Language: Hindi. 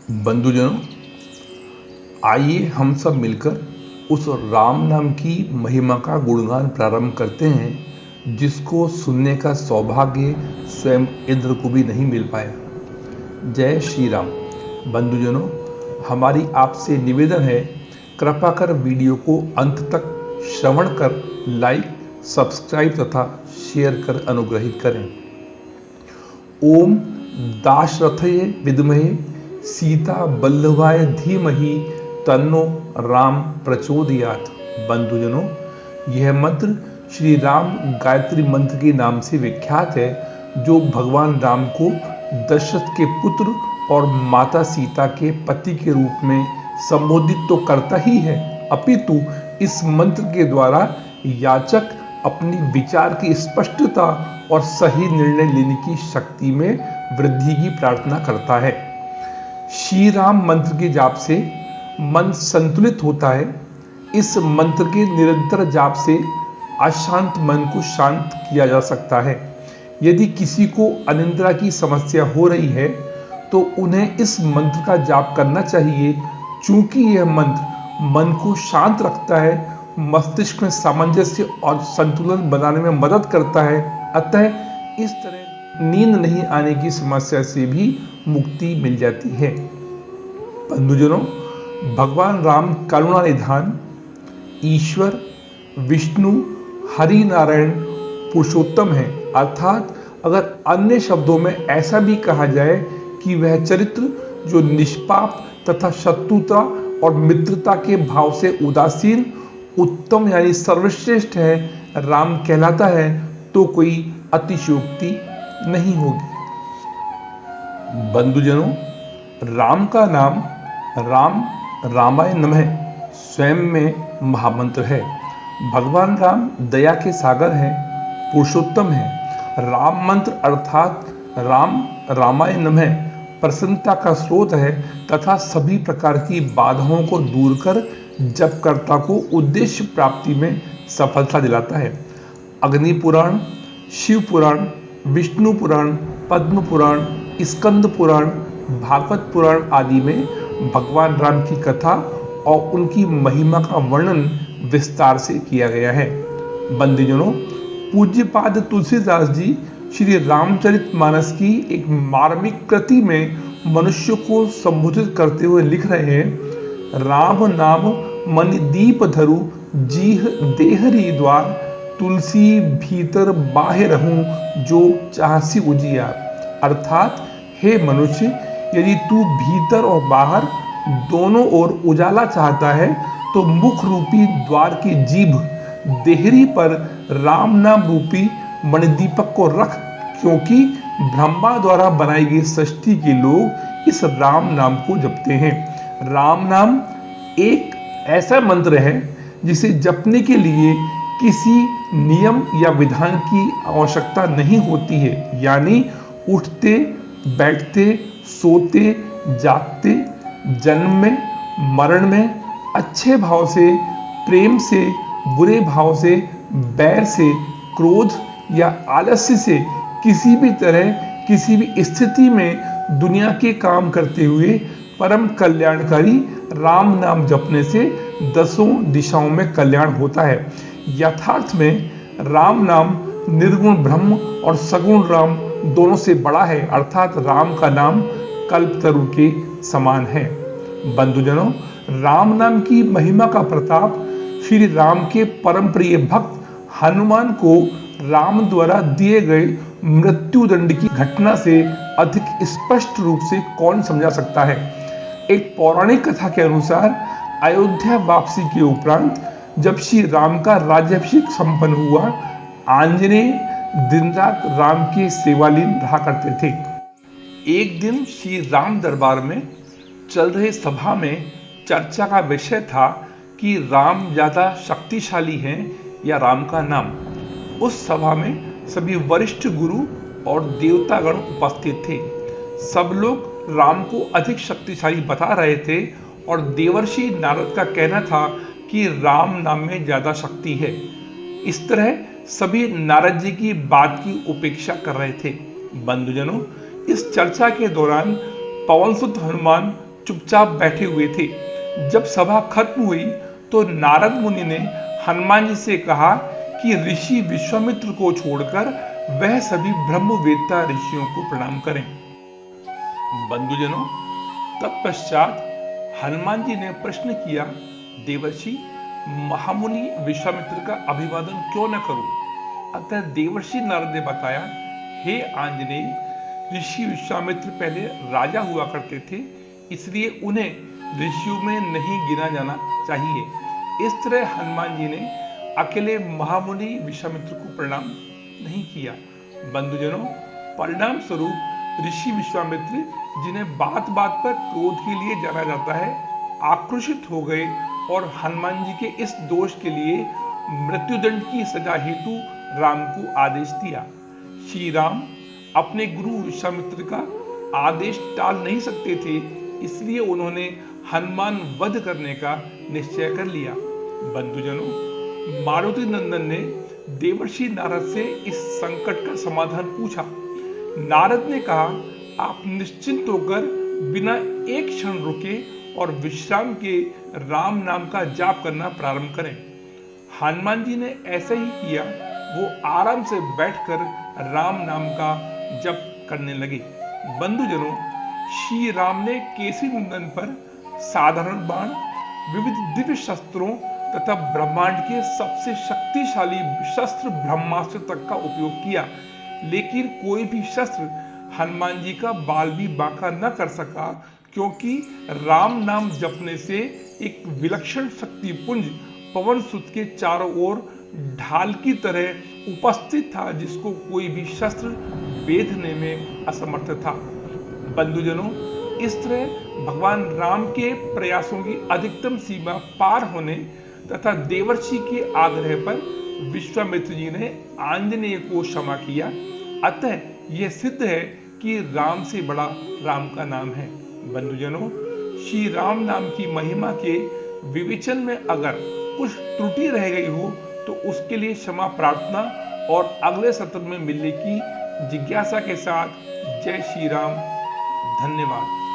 बंधुजनों, आइए हम सब मिलकर उस राम नाम की महिमा का गुणगान प्रारंभ करते हैं जिसको सुनने का सौभाग्य स्वयं इंद्र को भी नहीं मिल पाया। जय श्री राम। बंधुजनों, हमारी आपसे निवेदन है, कृपा कर वीडियो को अंत तक श्रवण कर लाइक, सब्सक्राइब तथा शेयर कर अनुग्रहित करें। ओम दाशरथये विद्महे सीता बल्लभाय धीमहि तन्नो राम प्रचोदयात। बंधुजनों, यह मंत्र श्री राम गायत्री मंत्र के नाम से विख्यात है, जो भगवान राम को दशरथ के पुत्र और माता सीता के पति के रूप में संबोधित तो करता ही है, अपितु इस मंत्र के द्वारा याचक अपनी विचार की स्पष्टता और सही निर्णय लेने की शक्ति में वृद्धि की प्रार्थना करता है। श्री राम मंत्र के जाप से मन संतुलित होता है। इस मंत्र के निरंतर जाप से अशांत मन को शांत किया जा सकता है। यदि किसी को अनिद्रा की समस्या हो रही है तो उन्हें इस मंत्र का जाप करना चाहिए, चूंकि यह मंत्र मन को शांत रखता है, मस्तिष्क में सामंजस्य और संतुलन बनाने में मदद करता है। अतः इस तरह नींद नहीं आने की समस्या से भी मुक्ति मिल जाती है। बंधुजनों, भगवान राम करुणा निधान, ईश्वर, विष्णु, हरि नारायण, पुरुषोत्तम है। अर्थात अगर अन्य शब्दों में ऐसा भी कहा जाए कि वह चरित्र जो निष्पाप तथा शत्रुता और मित्रता के भाव से उदासीन, उत्तम यानी सर्वश्रेष्ठ है, राम कहलाता है, तो कोई अतिशयोक्ति नहीं होगी। बंधुजनों, राम का नाम राम रामाय नमः स्वयं में महामंत्र है। भगवान राम दया के सागर हैं, पुरुषोत्तम है। राम मंत्र अर्थात राम रामाय नमः प्रसन्नता का स्रोत है तथा सभी प्रकार की बाधाओं को दूर कर जपकर्ता को उद्देश्य प्राप्ति में सफलता दिलाता है। अग्नि पुराण, शिव पुराण, विष्णु पुराण, पद्म पुराण, स्कंद पुराण, भागवत पुराण आदि में भगवान राम की कथा और उनकी महिमा का वर्णन विस्तार से किया गया है। बंधुजनों, पूज्यपाद तुलसीदास जी श्री रामचरितमानस की एक मार्मिक कृति में मनुष्य को संबोधित करते हुए लिख रहे हैं, राम नाम मनि दीप धरु जीह देहरी द्वार, तुलसी भीतर बाहे रहूं जो चाहसी उजियार। अर्थात हे मनुष्य, यदि तू भीतर और बाहर दोनों ओर उजाला चाहता है तो मुख रूपी द्वार की जीभ देहरी पर राम नाम रूपी मणिदीपक को रख, क्योंकि ब्रह्मा द्वारा बनाई गई सृष्टि के लोग इस राम नाम को जपते हैं। राम नाम एक ऐसा मंत्र है जिसे जपने के लिए किसी नियम या विधान की आवश्यकता नहीं होती है, यानी उठते, बैठते, सोते, जागते, जन्म में, मरण में, अच्छे भाव से, प्रेम से, बुरे भाव से, बैर से, क्रोध या आलस्य से, किसी भी तरह किसी भी स्थिति में दुनिया के काम करते हुए परम कल्याणकारी राम नाम जपने से दसों दिशाओं में कल्याण होता है। यथार्थ में राम नाम निर्गुण ब्रह्म और सगुण राम दोनों से बड़ा है, अर्थात राम का नाम कल्पतरु के समान है। बंधुजनों, राम नाम की महिमा का प्रताप श्री राम के परम प्रिय भक्त हनुमान को राम द्वारा दिए गए मृत्युदंड की घटना से अधिक स्पष्ट रूप से कौन समझा सकता है। एक पौराणिक कथा के अनुसार अयोध्या वापसी के उपरांत जब श्री राम का राज्याभिषेक संपन्न हुआ, आंजनेय दिन रात राम के सेवालीन रहा करते थे। एक दिन श्री राम दरबार में चल रहे सभा में चर्चा का विषय था कि राम ज्यादा शक्तिशाली हैं या राम का नाम। उस सभा में सभी वरिष्ठ गुरु और देवतागण उपस्थित थे। सब लोग राम को अधिक शक्तिशाली बता रहे थे और देवर्षि नारद का कहना था कि राम नाम में ज्यादा शक्ति है। इस तरह सभी नारद जी की बात की उपेक्षा कर रहे थे। बंधुजनों, इस चर्चा के दौरान पवनसुत हनुमान चुपचाप बैठे हुए थे। जब सभा खत्म हुई तो नारद मुनि ने हनुमान जी से कहा कि ऋषि विश्वामित्र को छोड़कर वह सभी ब्रह्मवेत्ता ऋषियों को प्रणाम करें। बंधुजनों, तत्पश्चात हनुमान जी ने प्रश्न किया, देवर्षि, महामुनि विश्वामित्र का अभिवादन क्यों न करूं? अतः देवर्षि नारद ने बताया, हे आंजनेय, ऋषि विश्वामित्र पहले राजा हुआ करते थे, इसलिए उन्हें ऋषियों में नहीं गिना जाना चाहिए। इस तरह हनुमान जी ने अकेले महामुनि विश्वामित्र को प्रणाम नहीं किया। बंधुजनों, परिणाम स्वरूप ऋषि विश्वामित्र, जिन्हें बात बात पर क्रोध के लिए जाना जाता है, आक्रोशित हो गए और हनुमान जी के इस दोष के लिए मृत्युदंड की सजा हेतु राम को आदेश दिया। श्री राम अपने गुरु विश्वामित्र का आदेश टाल नहीं सकते थे, इसलिए उन्होंने हनुमान वध करने का निश्चय कर लिया। बंधुजनों, मारुति नंदन ने देवर्षि नारद से इस संकट का समाधान पूछा। नारद ने कहा, आप निश्चिंत होकर बिना एक क्षण रुके और विश्राम के राम नाम का जाप करना प्रारंभ करें। हनुमान जी ने ऐसा ही किया। वो आराम से बैठकर राम नाम का जप करने लगे। बंधुजनों, श्री राम ने केसरी नंदन पर साधारण बाण, विविध दिव्य शस्त्रों तथा ब्रह्मांड के सबसे शक्तिशाली शस्त्र ब्रह्मास्त्र तक का उपयोग किया, लेकिन कोई भी शस्त्र हनुमान जी का बाल भी बांका न कर सका, क्योंकि राम नाम जपने से एक विलक्षण शक्ति पुंज पवन सुत के चारों ओर ढाल की तरह उपस्थित था, जिसको कोई भी शस्त्र भेदने में असमर्थ था। बंधुजनों, इस तरह भगवान राम के प्रयासों की अधिकतम सीमा पार होने तथा देवर्षि के आग्रह पर विश्वामित्र जी ने आंजनेय को क्षमा किया। अतः यह सिद्ध है कि राम से बड़ा राम का नाम है। बंधुजनों, श्री राम नाम की महिमा के विवेचन में अगर कुछ त्रुटि रह गई हो तो उसके लिए क्षमा प्रार्थना और अगले सत्र में मिलने की जिज्ञासा के साथ जय श्री राम। धन्यवाद।